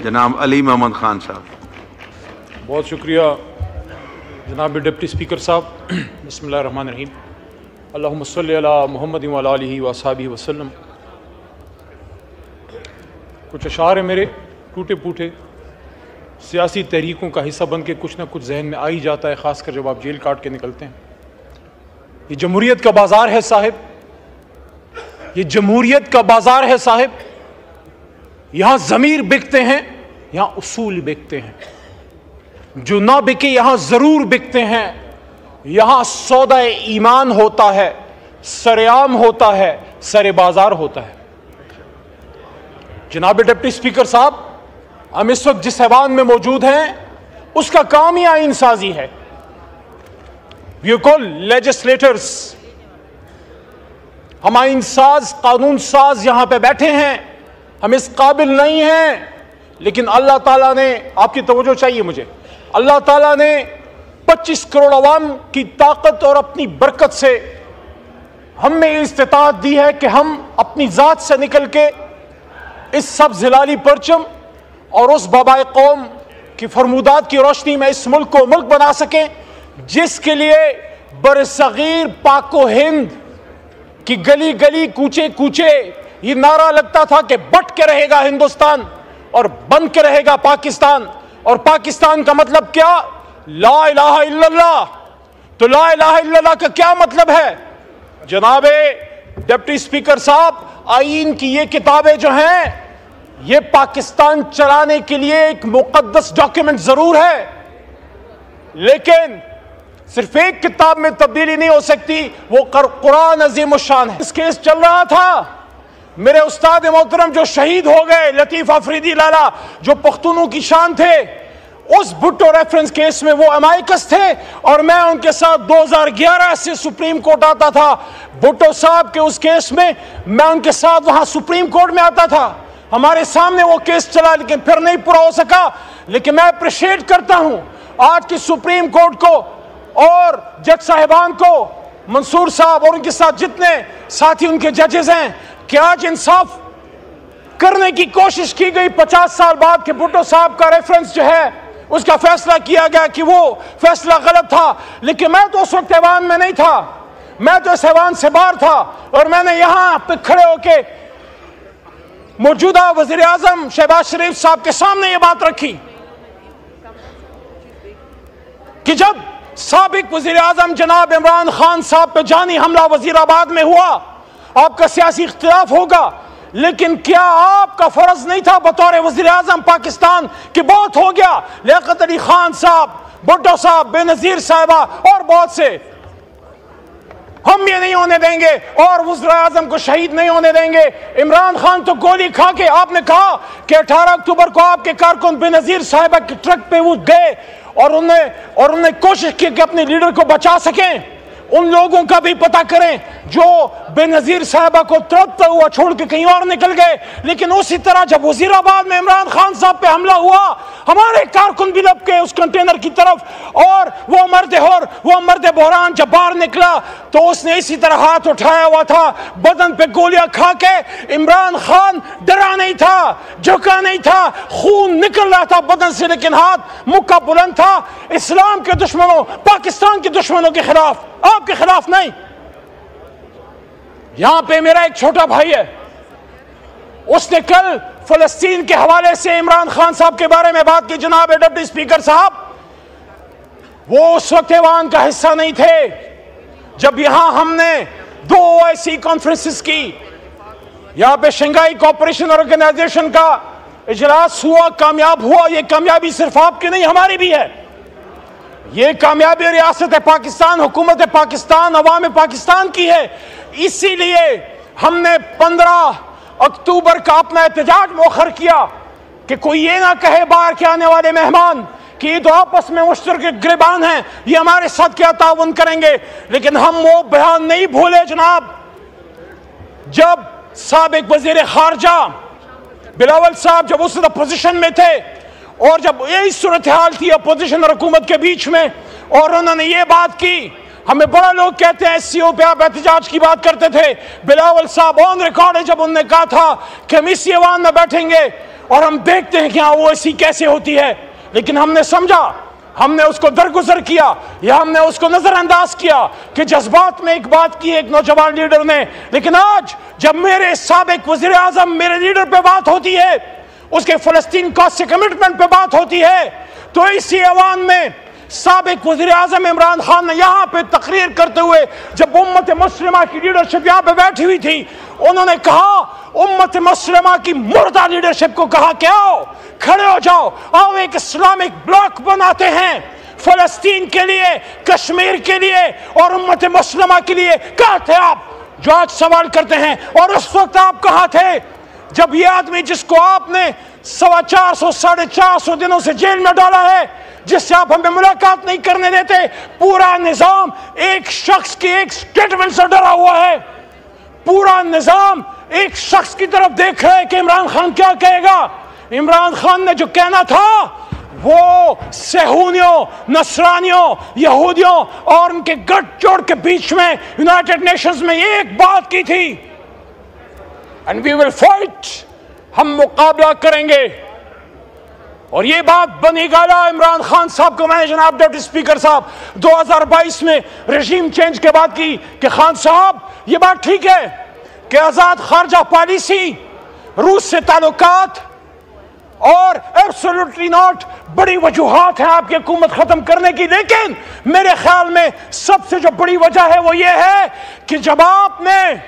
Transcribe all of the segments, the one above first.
जनाब अली मोहम्मद खान साहब। बहुत शुक्रिया जनाब डिप्टी स्पीकर साहब। बिस्मिल्लाहिर्रहमानिर्रहीम। अल्लाहुम्मा सल्ली अला मुहम्मद व अला आलिहि व अस्हाबिहि वसल्लम। कुछ अशार है मेरे टूटे फूटे, सियासी तहरीकों का हिस्सा बन के कुछ ना कुछ जहन में आ ही जाता है, ख़ासकर जब आप जेल काट के निकलते हैं। ये जमहूरियत का बाज़ार है साहिब, ये जमहूरियत का बाज़ार है साहिब। यहाँ ज़मीर बिकते हैं, यहाँ उसूल बिकते हैं। जो ना बिके यहाँ ज़रूर बिकते हैं। यहाँ सौदा ईमान होता है, सरेआम होता है, सरे बाज़ार होता है। जनाब डिप्टी स्पीकर साहब, हम इस वक्त जिस ऐवान में मौजूद हैं उसका काम ही आईन साजी है। We call legislators. हम आईन साज, कानून साज यहां पे बैठे हैं। हम इस काबिल नहीं हैं, लेकिन अल्लाह ताला ने, आपकी तवज्जो चाहिए मुझे, अल्लाह ताला ने 25 करोड़ अवाम की ताकत और अपनी बरकत से हमें इस्तिताअत दी है कि हम अपनी जात से निकल के इस सब जिलाली परचम और उस बाबाए कौम की फरमूदात की रोशनी में इस मुल्क को मुल्क बना सकें, जिसके लिए बरसगीर पाको हिंद की गली गली कूचे कूचे ये नारा लगता था कि बट के रहेगा हिंदुस्तान और बन के रहेगा पाकिस्तान। और पाकिस्तान का मतलब क्या? ला इलाहा इल्लल्लाह। तो ला इलाहा इल्लल्लाह का क्या मतलब है? जनाबे डिप्टी स्पीकर साहब, आईन की ये किताबें जो हैं ये पाकिस्तान चलाने के लिए एक मुकद्दस डॉक्यूमेंट जरूर है, लेकिन सिर्फ एक किताब में तब्दीली नहीं हो सकती, वो कुरान अजीम शान है। इस केस चल रहा था, मेरे उस्ताद मोहतरम जो शहीद हो गए, लतीफ अफरीदी लाला, जो पख्तूनों की शान थे, उस भुट्टो रेफरेंस केस में वो अमायकस थे और मैं उनके साथ 2011 से सुप्रीम कोर्ट आता था। भुट्टो साहब के उस केस में मैं उनके साथ वहां सुप्रीम कोर्ट में आता था। हमारे सामने वो केस चला, लेकिन फिर नहीं पूरा हो सका। लेकिन मैं अप्रिशिएट करता हूं आज की सुप्रीम कोर्ट को और जज साहिबान को, मंसूर साहब और उनके साथ जितने साथी उनके जजेस हैं, कि आज इंसाफ करने की कोशिश की गई। 50 साल बाद के भुट्टो साहब का रेफरेंस जो है उसका फैसला किया गया कि वो फैसला गलत था, लेकिन मैं तो उस वक्त ऐवान में नहीं था, मैं तो इस ऐवान से बाहर था और मैंने यहां पे खड़े होके मौजूदा वजीर आजम शहबाज शरीफ साहब के सामने ये बात रखी कि जब साबिक वजीर आजम जनाब इमरान खान साहब पे जानी हमला वजीराबाद में हुआ, आपका सियासी इख्तिलाफ होगा, लेकिन क्या आपका फर्ज नहीं था बतौर वजीर आजम पाकिस्तान कि बहुत हो गया, लियाकत अली खान साहब, भुट्टो साहब, बेनजीर साहिबा और बहुत से, हम ये नहीं होने देंगे और वज़ीर आज़म को शहीद नहीं होने देंगे। इमरान खान तो गोली खा के, आपने कहा कि 18 अक्टूबर को आपके कारकुन बेनजीर साहिबा के ट्रक पे वो गए और उन्हें कोशिश की कि अपने लीडर को बचा सकें। उन लोगों का भी पता करें जो बेनजीर साहिबा को तड़पता हुआ छोड़ के कहीं और निकल गए। लेकिन उसी तरह जब वजीराबाद में इमरान खान साहब पे हमला हुआ, हमारे कारकुन भी लपके उस कंटेनर की तरफ और वो मर्द बहरान जब बाहर निकला तो उसने इसी तरह हाथ उठाया हुआ था, बदन पे गोलियां खा के। इमरान खान डरा नहीं था, झुका नहीं था, खून निकल रहा था बदन से, लेकिन हाथ मुक्का बुलंद था इस्लाम के दुश्मनों, पाकिस्तान के दुश्मनों के खिलाफ, आपके खिलाफ नहीं। यहां पे मेरा एक छोटा भाई है, उसने कल फलस्तीन के हवाले से इमरान खान साहब के बारे में बात की। जनाब डिप्टी स्पीकर साहब, वो उस वक्त ऐवान का हिस्सा नहीं थे जब यहां हमने 2 OIC कॉन्फ्रेंसेस की। यहां पे शंघाई कोऑपरेशन ऑर्गेनाइजेशन का इजलास हुआ, कामयाब हुआ। ये कामयाबी सिर्फ आपकी नहीं, हमारी भी है। ये कामयाबी रियासत पाकिस्तान, हुकूमत पाकिस्तान, अवाम पाकिस्तान की है। इसीलिए हमने 15 अक्टूबर का अपना एहतजाज मौखर किया कि कोई ये ना कहे बाहर के आने वाले मेहमान कि ये तो आपस में मुश्तरक गिरबान हैं, ये हमारे साथ क्या ताउन करेंगे। लेकिन हम वो बयान नहीं भूले जनाब, जब साबिक वजीर खारजा बिलावल साहब जब उस अपोजिशन में थे और जब यही सूरत हाल थी अपोजिशन और हुकूमत के बीच में, और उन्होंने ये बात की, हमें बड़ा लोग कहते हैं SCO पे आप एहतजाज की बात करते थे। बिलावल साहब ऑन रिकॉर्ड है जब उन्होंने कहा था कि हम इस ऐवान में बैठेंगे और हम देखते हैं कि हाँ वो ऐसी कैसे होती है, लेकिन हमने समझा, हमने उसको दरगुजर किया या हमने उसको नजरअंदाज किया कि जज्बात में एक बात की एक नौजवान लीडर ने। लेकिन आज जब मेरे साबिक वजीर आजम मेरे लीडर पे बात होती है, उसके फलस्तीन कॉज से कमिटमेंट पे बात होती है, तो इसी ऐवान में साबिक वजीर आजम इमरान खान ने यहाँ पे तकरीर करते हुए, जब उम्मत मुस्लिमा की लीडरशिप यहाँ पे बैठी हुई थी, उन्होंने कहा, उम्मत मुस्लिमा की मुर्दा लीडरशिप को कहा कि आओ खड़े हो जाओ, आओ एक इस्लामिक ब्लॉक बनाते हैं फलस्तीन के लिए, कश्मीर के लिए और उम्मत मुस्लिमा के लिए। कहाँ थे आप जो आज सवाल करते हैं? और उस वक्त आप कहाँ थे जब ये आदमी जिसको आपने 450 450 दिनों से जेल में डाला है, जिससे आप हमें मुलाकात नहीं करने देते, पूरा निजाम एक शख्स की एक स्टेटमेंट से डरा हुआ है, पूरा निजाम एक शख्स की तरफ देख रहा है कि इमरान खान क्या कहेगा। इमरान खान ने जो कहना था वो सेहूनियों, नसरानियों, यहूदियों और उनके गठजोड़ के बीच में यूनाइटेड नेशंस में एक बात की थी, एंड वी विल फाइट, हम मुकाबला करेंगे। और ये बात बनी गाला इमरान खान साहब को मैंने जनाब डिप्टी स्पीकर साहब 2022 में रेजीम चेंज के बाद की कि खान साहब ये बात ठीक है कि आजाद खारजा पॉलिसी, रूस से ताल्लुकात और एब्सोल्युटली नॉट बड़ी वजूहात हैं आपकी हुकूमत खत्म करने की, लेकिन मेरे ख्याल में सबसे जो बड़ी वजह है वो ये है कि जब आपने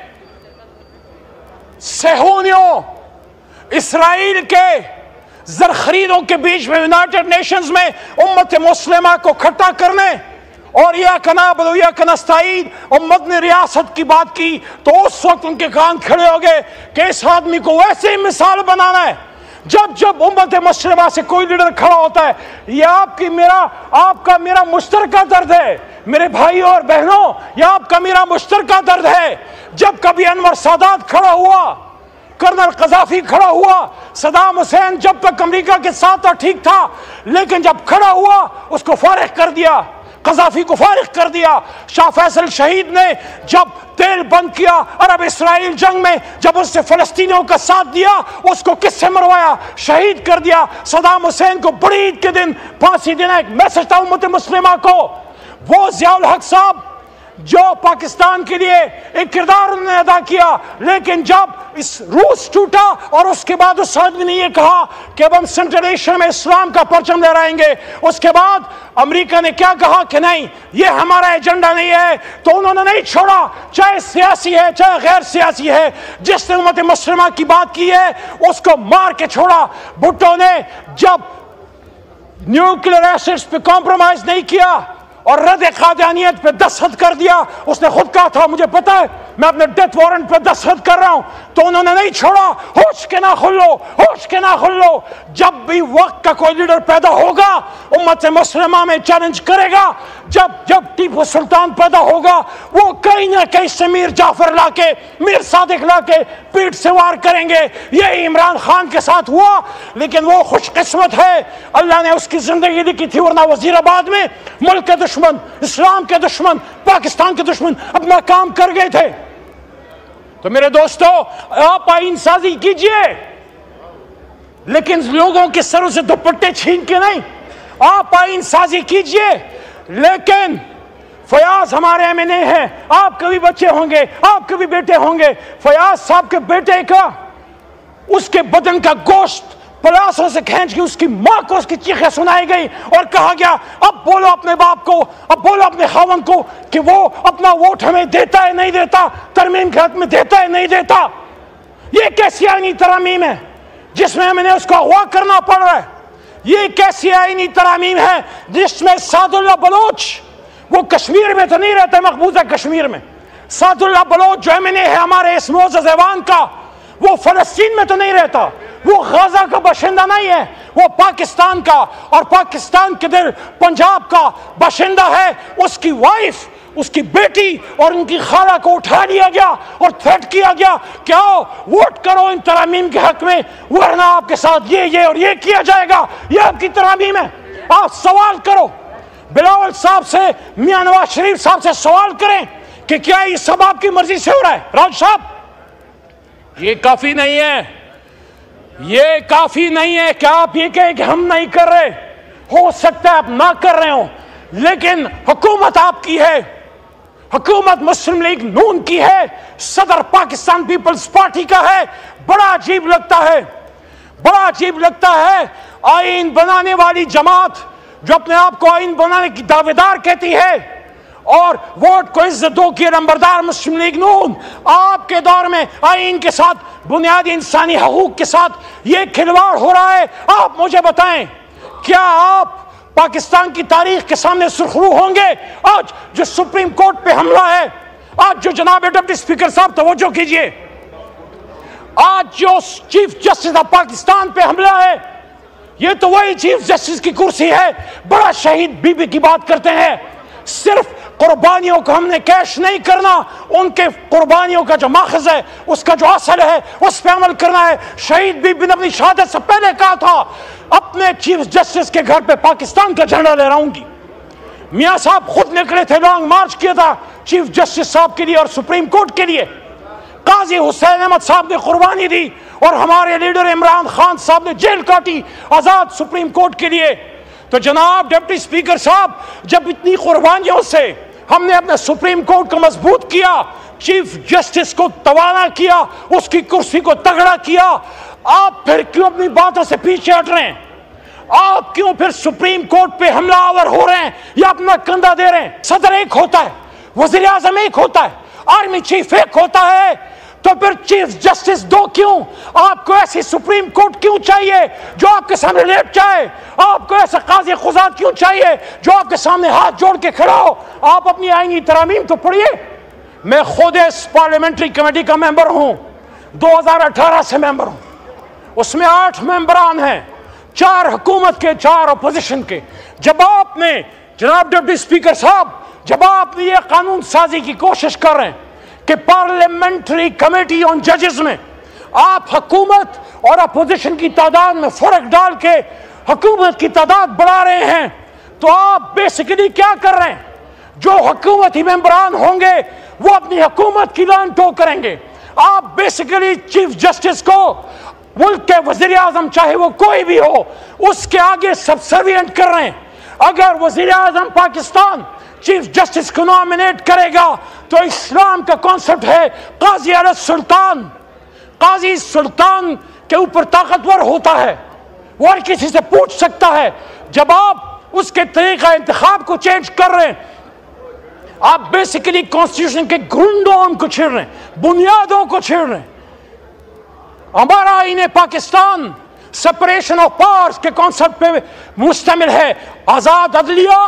सेहूनियों, इसराइल के जरखरीदों के बीच में यूनाइटेड नेशंस में उम्मत मुस्लिमा को इकट्ठा करने और या कनाबल या कनस्ताईद और मदनी रियासत की बात की, तो उस वक्त उनके कान खड़े हो गए कि इस आदमी को वैसे ही मिसाल बनाना है। जब जब उम्मत मुस्लिमा से कोई लीडर खड़ा होता है, यह आपका मेरा मुश्तरका दर्द है मेरे भाइयों और बहनों, यह आपका मेरा मुश्तरका दर्द है। जब कभी अनवर सादात खड़ा हुआ, कर्नल कजाफी खड़ा हुआ, सदाम हुसैन जब तक अमेरिका के साथ था ठीक था, लेकिन जब खड़ा हुआ उसको फारिग कर दिया, कजाफी को फारिग कर दिया। शाह फैसल शहीद ने जब तेल बंद किया अरब इसराइल जंग में, जब उसने फलस्तीनियों का साथ दिया, उसको किससे मरवाया? शहीद कर दिया। सदाम हुसैन को बड़ी ईद के दिन फांसी देना एक मैसेज था उम्मत मुस्लिमा को। वो जियाउल हक साहब जो पाकिस्तान के लिए एक किरदार उन्होंने अदा किया, लेकिन जब इस रूस टूटा और उसके बाद उस आदमी ने यह कहा कि अब हम सेंट्रल एशिया में इस्लाम का परचम लहराएंगे, उसके बाद अमेरिका ने क्या कहा कि नहीं ये हमारा एजेंडा नहीं है, तो उन्होंने नहीं छोड़ा, चाहे सियासी है चाहे गैर सियासी है। जिसने उम्मत मुस्लिमा की बात की है उसको मार के छोड़ा। भुट्टो ने जब न्यूक्लियर एसेट्स पे कॉम्प्रोमाइज नहीं किया और रद्द कादियानियत पे दस्तखत कर दिया, उसने खुद कहा था मुझे पता है मैं अपने डेथ वारंट पे दस्तखत कर रहा हूं, तो उन्होंने नहीं छोड़ा। होश के ना खुल लो, होश के ना खुल लो। जब भी वक्त का कोई लीडर पैदा होगा उम्मत मुस्लिमा में चैलेंज करेगा। जब टीपू सुल्तान पैदा होगा वो कहीं ना कहीं से मीर जाफर लाके, मीर सादिक लाके पीठ से वार करेंगे। यही इमरान खान के साथ हुआ, लेकिन वो खुशकिस्मत है अल्लाह ने उसकी जिंदगी लिखी थी, वरना वजीराबाद में मुल्क के दुश्मन, इस्लाम के दुश्मन, पाकिस्तान के दुश्मन अपना काम कर गए थे। तो मेरे दोस्तों, आप आईन साजी कीजिए, लेकिन लोगों के सरों से दुपट्टे छीन के नहीं। आप आईन साजी कीजिए, लेकिन फयाज हमारे एमएनए हैं, आपके भी बच्चे होंगे, आपके भी बेटे होंगे। फयाज साहब के बेटे का उसके बदन का गोश्त पलासों से खींच के उसकी मां को उसकी चीखें सुनाई गई और कहा गया अब बोलो अपने बाप को, अब बोलो अपने खावन को कि वो अपना वोट हमें देता है नहीं देता, तरमीम के हक में देता है नहीं देता। ये कैसी आईनी तरमीम है जिसमें हमें उसको अगवा करना पड़ रहा है? ये कैसी आईनी तरमीम है जिसमें सादुल्ला बलोच, वो कश्मीर में तो नहीं रहता, मकबूजा कश्मीर में, सादुल्ला बलोच जो एमएनए है हमारे इस मोअज़्ज़ज़ ऐवान का, वो फलस्तीन में तो नहीं रहता, वो गाजा का बाशिंदा नहीं है, वो पाकिस्तान का और पाकिस्तान के दिल पंजाब का बाशिंदा है। उसकी वाइफ, उसकी बेटी और उनकी खाला को उठा लिया गया और थ्रेट किया गया कि आओ वोट करो इन तरामीम के हक में, वरना आपके साथ ये और ये किया जाएगा। ये आपकी तरामीम है। आप सवाल करो बिलावल साहब से, मियां नवाज शरीफ साहब से सवाल करें कि क्या ये सब आपकी मर्जी से हो रहा है? राज साहब, ये काफी नहीं है, ये काफी नहीं है क्या आप ये कहें कि हम नहीं कर रहे? हो सकता है आप ना कर रहे हो, लेकिन हुकूमत आपकी है, हुकूमत मुस्लिम लीग नून की है, सदर पाकिस्तान पीपल्स पार्टी का है। बड़ा अजीब लगता है, बड़ा अजीब लगता है आईन बनाने वाली जमात जो अपने आप को आईन बनाने की दावेदार कहती है और वोट को इज्जत दो की नंबरदार मुस्लिम लीग नून, आपके दौर में आईन के साथ, बुनियादी इंसानी हकूक के साथ ये खिलवाड़ हो रहा है। आप मुझे बताएं, क्या आप पाकिस्तान की तारीख के सामने सुर्खरू होंगे? आज जो सुप्रीम कोर्ट पे हमला है, आज जो जनाब डिप्टी स्पीकर साहब तवज्जो कीजिए, आज जो चीफ जस्टिस ऑफ पाकिस्तान पे हमला है, ये तो वही चीफ जस्टिस की कुर्सी है। बड़ा शहीद बीबी की बात करते हैं, सिर्फ कुर्बानियों को हमने कैश नहीं करना, उनके कुर्बानियों का जो माखज है, उसका जो असल है, उस पर अमल करना है। शहीद बीबी ने अपनी शहादत से पहले कहा था, अपने चीफ जस्टिस के घर पे पाकिस्तान का झंडा लहराऊंगी। मियां साहब खुद निकले थे, लॉन्ग मार्च किया था चीफ जस्टिस साहब के लिए और सुप्रीम कोर्ट के लिए। काजी हुसैन अहमद साहब ने कुर्बानी दी और हमारे लीडर इमरान खान साहब ने जेल काटी आजाद सुप्रीम कोर्ट के लिए। तो जनाब डिप्टी स्पीकर साहब, जब इतनी कुर्बानियों से हमने अपने सुप्रीम कोर्ट को मजबूत किया, चीफ जस्टिस को तवाना किया, उसकी कुर्सी को तगड़ा किया, आप फिर क्यों अपनी बातों से पीछे हट रहे हैं? आप क्यों फिर सुप्रीम कोर्ट पे हमलावर हो रहे हैं या अपना कंधा दे रहे हैं? सदर एक होता है, वजीर आजम एक होता है, आर्मी चीफ एक होता है, तो फिर चीफ जस्टिस दो क्यों? आपको ऐसी सुप्रीम कोर्ट क्यों चाहिए जो आपके सामने लेट जाए? आपको ऐसा काजी खुजात क्यों चाहिए जो आपके सामने हाथ जोड़ के खड़ा हो? आप अपनी आईनी तरामीम तो पढ़िए। मैं खुद इस पार्लियामेंट्री कमेटी का मेंबर हूं, 2018 से मेंबर हूं, उसमें 8 मेंबरान हैं, 4 हुकूमत के, 4 अपोजिशन के। जब आपने जनाब डिप्टी स्पीकर साहब, जब आपने ये कानून साजी की कोशिश कर रहे हैं कि पार्लियामेंट्री कमेटी ऑन जजेस में आप हुकूमत और अपोजिशन की तादाद में फर्क डाल के हुकूमत की तादाद बढ़ा रहे हैं, तो आप बेसिकली क्या कर रहे हैं? जो हुकूमती मेंबरान होंगे वो अपनी हुकूमत की लान टो करेंगे। आप बेसिकली चीफ जस्टिस को मुल्क के वजीर आजम, चाहे वो कोई भी हो, उसके आगे सबसर्विएंट कर रहे हैं। अगर वजीर आजम पाकिस्तान चीफ जस्टिस को नॉमिनेट करेगा तो इस्लाम का कॉन्सेप्ट है काजी अल सुल्तान, काजी सुल्तान के ऊपर ताकतवर होता है, वो हर किसी से पूछ सकता है। जब आप उसके तरीका इंतखाब को चेंज कर रहे हैं, आप बेसिकली कॉन्स्टिट्यूशन के ग्रुंडों को छेड़ रहे हैं, बुनियादों को छेड़ रहे हैं। हमारा आईन पाकिस्तान सेपरेशन ऑफ पावर्स के कॉन्सेप्ट पे मुश्तमिल है, आजाद अदलिया,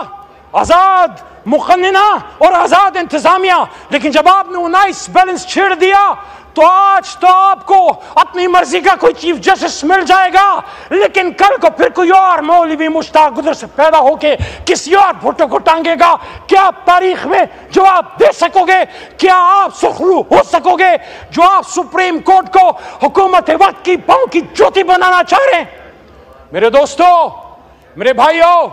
आजाद मुकन्निना और आजाद इंतजामिया। लेकिन जब आपने 19 बैलेंस छेड़ दिया तो आज तो आपको अपनी मर्जी का कोई चीफ जस्टिस मिल जाएगा, लेकिन कल को फिर कोई और मौलवी मुश्ताक उधर से पैदा होके किसी और फोटो को टांगेगा। क्या आप तारीख में जवाब दे सकोगे? क्या आप सुखरू हो सकोगे जो आप सुप्रीम कोर्ट को हुकूमत वक्त की पांव की ज्योति बनाना चाह रहे हैं? मेरे दोस्तों, मेरे भाइयों,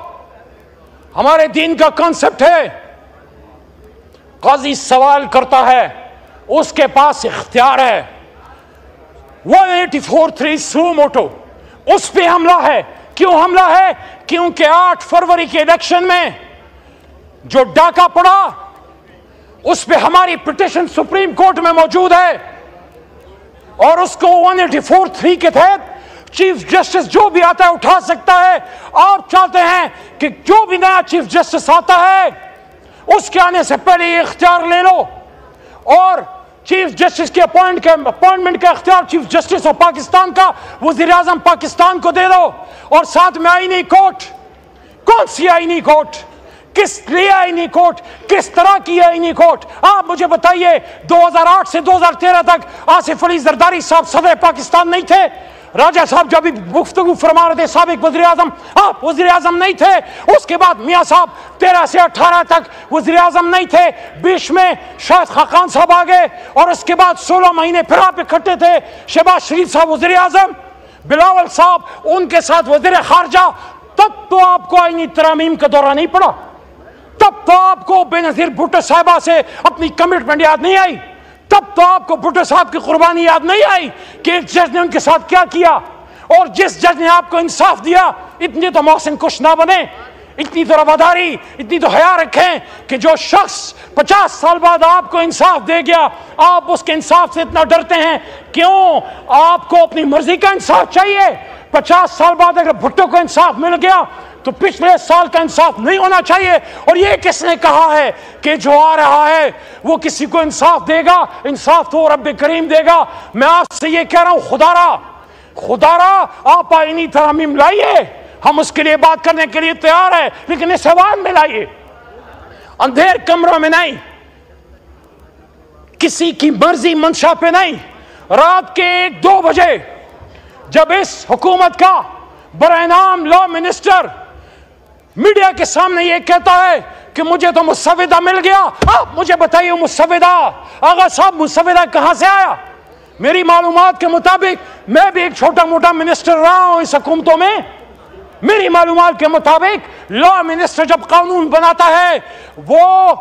हमारे दीन का कॉन्सेप्ट है, काजी सवाल करता है, उसके पास इख्तियार है। 184(3) सू मोटो, उस पे हमला है। क्यों हमला है? क्योंकि 8 फरवरी के इलेक्शन में जो डाका पड़ा, उस पे हमारी पिटीशन सुप्रीम कोर्ट में मौजूद है और उसको 184(3) के तहत चीफ जस्टिस जो भी आता है उठा सकता है। आप चाहते हैं कि जो भी नया चीफ जस्टिस आता है उसके आने से पहले ये इख्तियार ले लो और चीफ जस्टिस के अपॉइंटमेंट का इख्तियार चीफ जस्टिस ऑफ पाकिस्तान का वजीर आजम पाकिस्तान को दे दो। और साथ में आईनी कोर्ट, कौन सी आईनी कोर्ट, किस लिए आईनी कोर्ट, किस तरह की आईनी कोर्ट? आप मुझे बताइए, 2008 से 2013 तक आसिफ अली जरदारी साहब सदर पाकिस्तान नहीं थे? राजा साहब जब भी गुफ्तगू फरमा रहे थे, साबिक वज़ीर आज़म, आप वज़ीर आज़म नहीं थे। उसके बाद मियाँ साहब 13 से 18 तक वज़ीर आज़म नहीं थे। बीच में शाहिद खाकान साहब आ गए और उसके बाद 16 महीने फिर आप इकट्ठे थे। शहबाज शरीफ साहब वज़ीर आज़म, बिलावल साहब उनके साथ वज़ीर खारजा। तब तो आपको आईनी तरामीम का दौरा नहीं पड़ा, तब तो आपको बेनज़ीर भुट्टो साहिबा से अपनी कमिटमेंट याद नहीं आई, तब तो आपको भुट्टो साहब की कुर्बानी याद नहीं आई कि एक जज ने उनके साथ क्या किया। और जिस जज ने आपको इंसाफ दिया, इतनी तो मोहसिन कुछ ना बने, इतनी तो रवादारी, इतनी तो हया रखें कि जो शख्स 50 साल बाद आपको इंसाफ दे गया, आप उसके इंसाफ से इतना डरते हैं। क्यों? आपको अपनी मर्जी का इंसाफ चाहिए। 50 साल बाद अगर भुट्टो को इंसाफ मिल गया तो पिछले साल का इंसाफ नहीं होना चाहिए। और ये किसने कहा है कि जो आ रहा है वो किसी को इंसाफ देगा? इंसाफ तो रब करीम देगा। मैं आपसे ये कह रहा हूं, खुदारा आप आईनी तरमीम लाइए, हम उसके लिए बात करने के लिए तैयार है, लेकिन इस आवाज में लाइए, अंधेर कमरों में नहीं, किसी की मर्जी मंशा पे नहीं। रात के 1-2 बजे जब इस हुकूमत का बरएनाम लॉ मिनिस्टर मीडिया के सामने ये कहता है कि मुझे तो मुसव्विदा मिल गया, आप मुझे बताइए मुसव्विदा, आगा साहब मुसव्विदा कहां से आया? मेरी मालूमात के मुताबिक, मैं भी एक छोटा मोटा मिनिस्टर रहा हूं इस हुकूमतों में, मेरी मालूमात के मुताबिक लॉ मिनिस्टर जब कानून बनाता है वो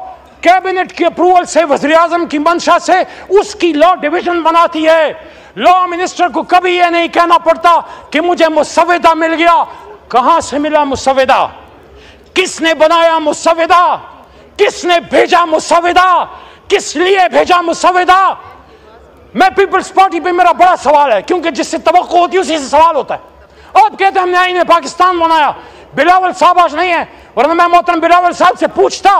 कैबिनेट की अप्रूवल से, वज़ीर आज़म की मंशा से उसकी लॉ डिवीजन बनाती है। लॉ मिनिस्टर को कभी यह नहीं कहना पड़ता कि मुझे मुसव्विदा मिल गया। कहां से मिला मुसव्विदा? किसने बनाया मुसव्विदा? किसने भेजा मुसव्विदा? किस लिए भेजा मुसव्विदा? मैं पीपल्स पार्टी पे मेरा बड़ा सवाल है, क्योंकि जिससे तवक्को होती है उसी से सवाल होता है। आप कहते हैं हमने आईने पाकिस्तान बनाया, बिलावल साहब आज नहीं है, वरना मैं मोहतरम बिलावल साहब से पूछता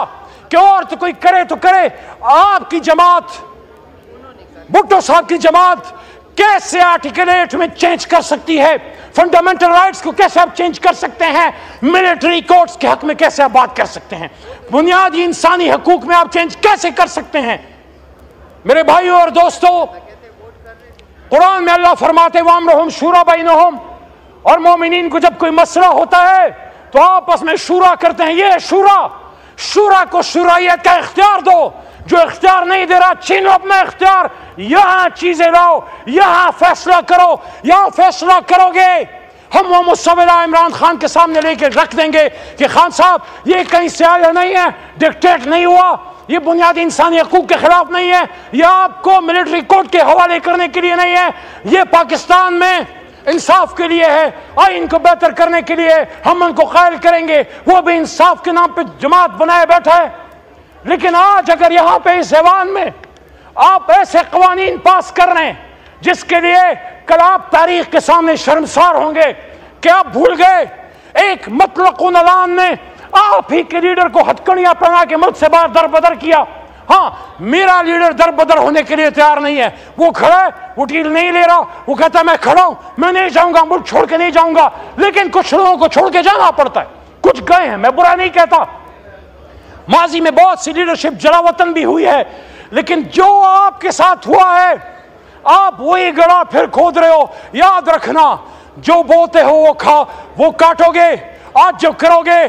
कि और तो कोई करे तो करे, आपकी जमात, भुट्टो साहब की जमात कैसे आर्टिकल 8 में चेंज कर सकती है? फंडामेंटल राइट्स को कैसे आप चेंज कर सकते हैं? मिलिट्री कोर्ट्स के हक में कैसे आप बात कर सकते हैं? बुनियादी इंसानी हकूक में आप चेंज कैसे कर सकते हैं? मेरे भाइयों और दोस्तों, कुरान में अल्लाह फरमाते वामरहुम शूरा बैनहुम, और मोमिनीन को जब कोई मसला होता है तो आपस में शूरा करते हैं। ये शूरा को शूरायत का इख्तियार दो। जो इख्तियार नहीं दे रहा, छीनो अपना इख्तियार, यहां चीजें लाओ, यहां फैसला करो, यहां फैसला करोगे। हम वो मुसव्विदा इमरान खान के सामने लेके रख देंगे कि खान साहब ये कहीं से आया नहीं है, डिक्टेट नहीं हुआ, ये बुनियादी इंसानी हकूक के खिलाफ नहीं है, यह आपको मिलिट्री कोर्ट के हवाले करने के लिए नहीं है, ये पाकिस्तान में इंसाफ के लिए है, आइन को बेहतर करने के लिए। हम उनको कायल करेंगे, वो भी इंसाफ के नाम पे जमात बनाए बैठा है। लेकिन आज अगर यहां पे इस ऐवान में आप ऐसे कवानीन पास कर रहे हैं जिसके लिए कल आप तारीख के सामने शर्मसार होंगे कि आप भूल गए एक मुतलकुन ऐलान ने आप ही के लीडर को हथकड़ियां पहना के मुल्क से बाहर दरबदर किया। हाँ, मेरा लीडर दरबदर होने के लिए तैयार नहीं है, वो खड़ा है, वो डील नहीं ले रहा, वो कहता है मैं खड़ा हूं, मैं नहीं जाऊंगा, मुल्क छोड़ के नहीं जाऊंगा। लेकिन कुछ लोगों को छोड़ के जाना पड़ता है, कुछ गए हैं, मैं बुरा नहीं कहता, माजी में बहुत सी लीडरशिप जलावतन भी हुई है, लेकिन जो आपके साथ हुआ है आप वही गड़ा फिर खोद रहे हो। याद रखना, जो बोते हो वो काटोगे। आज जो करोगे,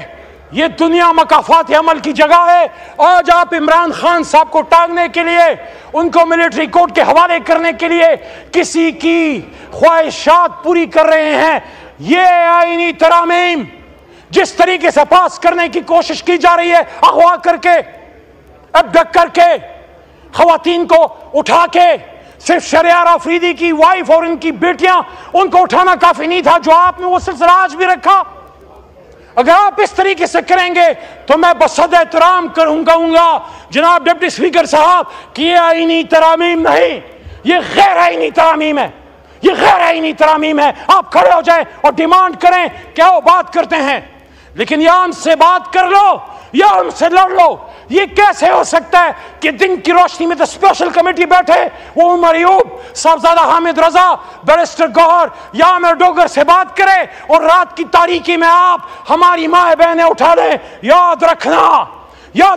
ये दुनिया मकाफात अमल की जगह है। आज आप इमरान खान साहब को टांगने के लिए, उनको मिलिट्री कोर्ट के हवाले करने के लिए किसी की ख्वाहिशात पूरी कर रहे हैं। ये आईनी तरामीम जिस तरीके से पास करने की कोशिश की जा रही है, अगवा करके, अबडक करके, खवातीन को उठा के, सिर्फ शरियार अफरीदी की वाइफ और उनकी बेटियां, उनको उठाना काफी नहीं था, जो आपने वो सिलसिला आज भी रखा। अगर आप इस तरीके से करेंगे तो मैं बसद एहतराम कहूंगा जनाब डिप्टी स्पीकर साहब कि ये आईनी तरामीम नहीं, ये गैर आईनी तरामीम है, ये गैर आईनी तरामीम है। आप खड़े हो जाएं और डिमांड करें, क्या वो बात करते हैं, लेकिन या हमसे बात कर लो या हमसे लड़ लो। ये कैसे हो सकता है कि दिन की रोशनी में तो स्पेशल कमेटी बैठे, वो उमर अयूब, साहबजादा हामिद रजा, बैरिस्टर गौहर या आमिर डोगर से बात करें, और रात की तारीकी में आप हमारी माँ बहनें उठा लें। याद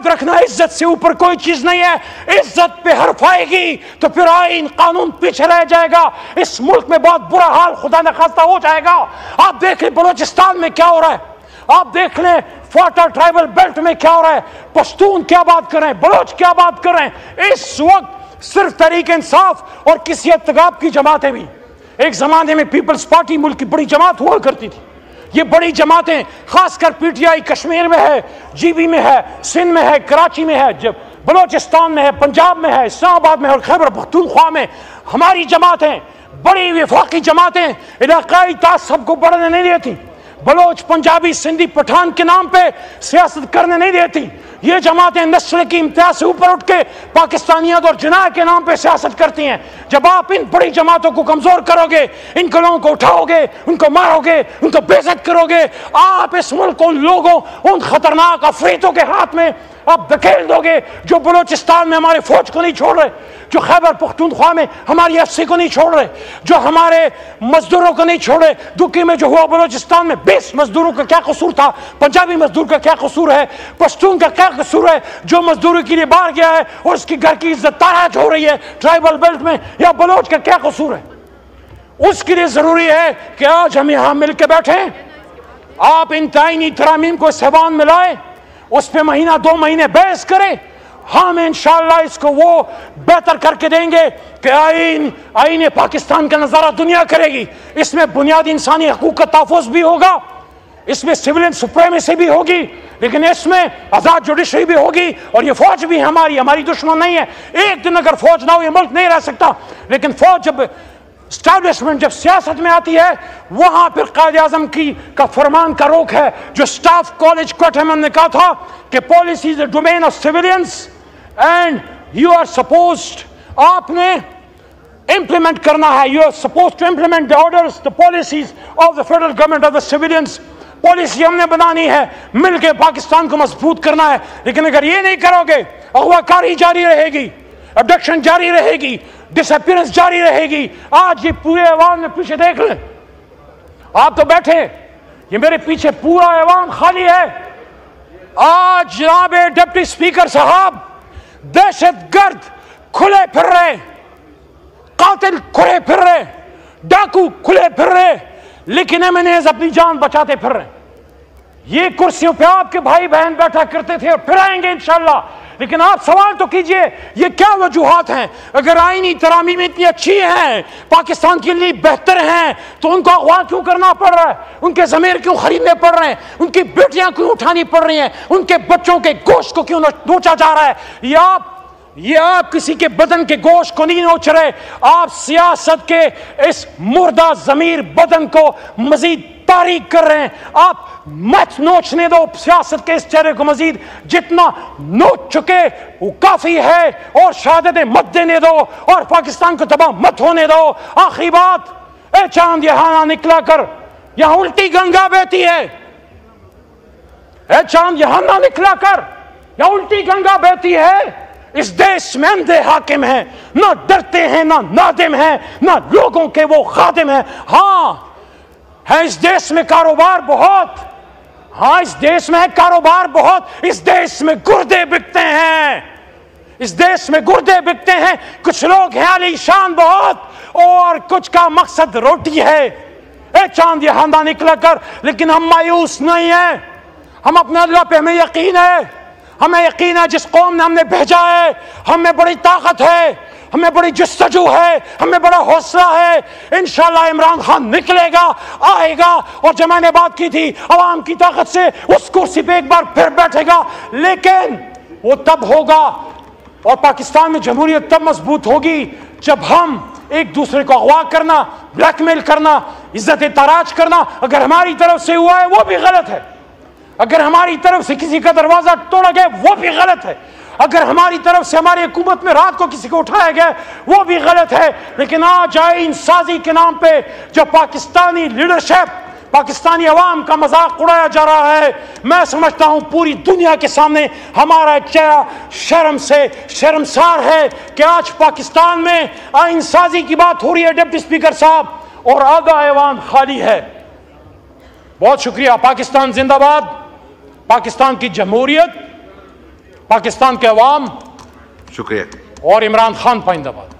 रखना, इज्जत से ऊपर कोई चीज नहीं है। इज्जत पे हर्फ आएगी तो फिर आइन कानून पीछे रह जाएगा। इस मुल्क में बहुत बुरा हाल खुदा न खास्ता हो जाएगा। आप देख लें बलूचिस्तान में क्या हो रहा है, आप देख लें फाटा ट्राइबल बेल्ट में क्या हो रहा है, पश्तून क्या बात कर रहे हैं, बलोच क्या बात कर रहे हैं। इस वक्त सिर्फ तहरीक इंसाफ और किसी इत्तेगाब की जमातें भी, एक जमाने में पीपल्स पार्टी मुल्क की बड़ी जमात हुआ करती थी, ये बड़ी जमातें खासकर पीटीआई कश्मीर में है, जीबी में है, सिंध में है, कराची में है, जब बलोचिस्तान में है, पंजाब में है, इस्लामाबाद में है और खैबर पख्तूनख्वा में हमारी जमातें बड़ी वफाकी जमातें इलाकाई तासब को बढ़ने नहीं देती, बलोच, पंजाबी, सिंधी, पठान के नाम पे सियासत करने नहीं देती। ये जमातें नस्ल की इम्तियाज से ऊपर उठ के पाकिस्तानियत और जनाह के नाम पे सियासत करती हैं। जब आप इन बड़ी जमातों को कमजोर करोगे, इन लोगों को उठाओगे, उनको मारोगे, उनको बेइज्जत करोगे, आप इस मुल्क को उन लोगों, उन खतरनाक अफरीतों के हाथ में आप धकेल दोगे जो बलोचिस्तान में हमारे फौज को नहीं छोड़ रहे, जो खैबर पख्तूनख्वा में हमारी एफसी को नहीं छोड़ रहे, जो हमारे मजदूरों को नहीं छोड़ रहे। दुखी में जो हुआ बलोचिस्तान में 20 मजदूरों का क्या कसूर था, पंजाबी मजदूर का क्या कसूर है, पश्तून का क्या कसूर है जो मजदूरी के लिए बाहर गया है और उसकी घर की इज्जत ताराज हो रही है ट्राइबल बेल्ट में, या बलोच का क्या कसूर है। उसके लिए जरूरी है कि आज हम यहां मिलकर बैठे, आप इन ताइनी तरामीम को सेवान में लाए, उस पे महीना 2 महीने बहस करें, हम इंशाअल्लाह इसको वो बेहतर करके देंगे कि आईन पाकिस्तान का नजारा दुनिया करेगी। इसमें बुनियादी इंसानी हकूक का तहफ़्फ़ुज़ भी होगा, इसमें सिविलियन सुप्रीमेसी भी होगी, लेकिन इसमें आजाद जुडिशरी भी होगी, और ये फौज भी हमारी दुश्मन नहीं है। एक दिन अगर फौज ना हो ये मुल्क नहीं रह सकता, लेकिन फौज जब स्टैब्लिशमेंट, जब सियासत में आती है, वहां फिर कायदे आजम का फरमान का रोक है। जो स्टाफ कॉलेज क्वार्टर में ने कहा था कि policy is the domain of civilians and you are supposed, आपने इंप्लीमेंट करना है, you are supposed to implement the orders, the policies of the federal government of the civilians. Policy हमने बनानी है, मिलकर पाकिस्तान को मजबूत करना है। लेकिन अगर ये नहीं करोगे, अगवाकारी जारी रहेगी, अबडक्शन जारी रहेगी, डिसअपीयरेंस जारी रहेगी। आज ये पूरे ऐवान में पीछे देख लें, आप तो बैठे, ये मेरे पीछे पूरा ऐवान खाली है। आज जनाब डिप्टी स्पीकर साहब, दहशतगर्द खुले फिर रहे, कातिल खुले फिर रहे, डाकू खुले फिर रहे, लेकिन एमएनएज अपनी जान बचाते फिर रहे। ये कुर्सियों पे आपके भाई बहन बैठा करते थे और फिर आएंगे इंशाअल्लाह। लेकिन आप सवाल तो कीजिए, ये क्या वजूहात हैं? अगर आईनी तरामीम इतनी अच्छी हैं, पाकिस्तान के लिए बेहतर हैं, तो उनको अगवा क्यों करना पड़ रहा है? उनके ज़मीर क्यों खरीदने पड़ रहे हैं? उनकी बेटियां क्यों उठानी पड़ रही हैं? उनके बच्चों के गोश्त को क्यों नोचा जा रहा है? ये आप किसी के बदन के गोश्त को नहीं नोच रहे, आप सियासत के इस मुर्दा ज़मीर बदन को मजीद तारीख कर रहे हैं। आप मत नोचने दो सियासत के इस चेहरे को, मजीद जितना नोच चुके वो काफी है, और शहादतें मत देने दो और पाकिस्तान को तबाह मत होने दो। आखिरी बात, ए चांद यहां ना निकला कर, यहां उल्टी गंगा बहती है। ए चांद यहां ना निकला कर, यहां उल्टी गंगा बहती है। इस देश में अंधे हाकिम हैं, ना डरते हैं, ना नादिम हैं, ना लोगों के वो खादिम हैं। हाँ है इस देश में कारोबार बहुत, हाँ इस देश में है कारोबार बहुत, इस देश में गुर्दे बिकते हैं, इस देश में गुर्दे बिकते हैं। कुछ लोग हैं आलीशान बहुत, और कुछ का मकसद रोटी है। ए चांद यहां ना निकला कर, लेकिन हम मायूस नहीं है, हम अपने अल्लाह पे हमें यकीन है, हमें यकीन है जिस कौम ने हमने भेजा है, हमें बड़ी ताकत है, हमें बड़ी जस्तजू है, हमें बड़ा हौसला है। इंशाअल्लाह इमरान खान निकलेगा, आएगा, और जब मैंने बात की थी अवाम की ताकत से, उस कुर्सी पे एक बार फिर बैठेगा। लेकिन वो तब होगा, और पाकिस्तान में जमहूरियत तब मजबूत होगी जब हम एक दूसरे को अगवा करना, ब्लैकमेल करना, इज्जत ताराज करना, अगर हमारी तरफ से हुआ है वो भी गलत है, अगर हमारी तरफ से किसी का दरवाजा तोड़ा गया वो भी गलत है, अगर हमारी तरफ से हमारी हुकूमत में रात को किसी को उठाया गया वो भी गलत है। लेकिन आज आईन साजी के नाम पे जो पाकिस्तानी लीडरशिप, पाकिस्तानी अवाम का मजाक उड़ाया जा रहा है, मैं समझता हूं पूरी दुनिया के सामने हमारा चेहरा शर्म से शर्मसार है कि आज पाकिस्तान में आईन साजी की बात हो रही है डिप्टी स्पीकर साहब, और आधा ऐवान खाली है। बहुत शुक्रिया। पाकिस्तान जिंदाबाद, पाकिस्तान की जमहूरियत, पाकिस्तान के अवाम, शुक्रिया, और इमरान खान पाइंदाबाद।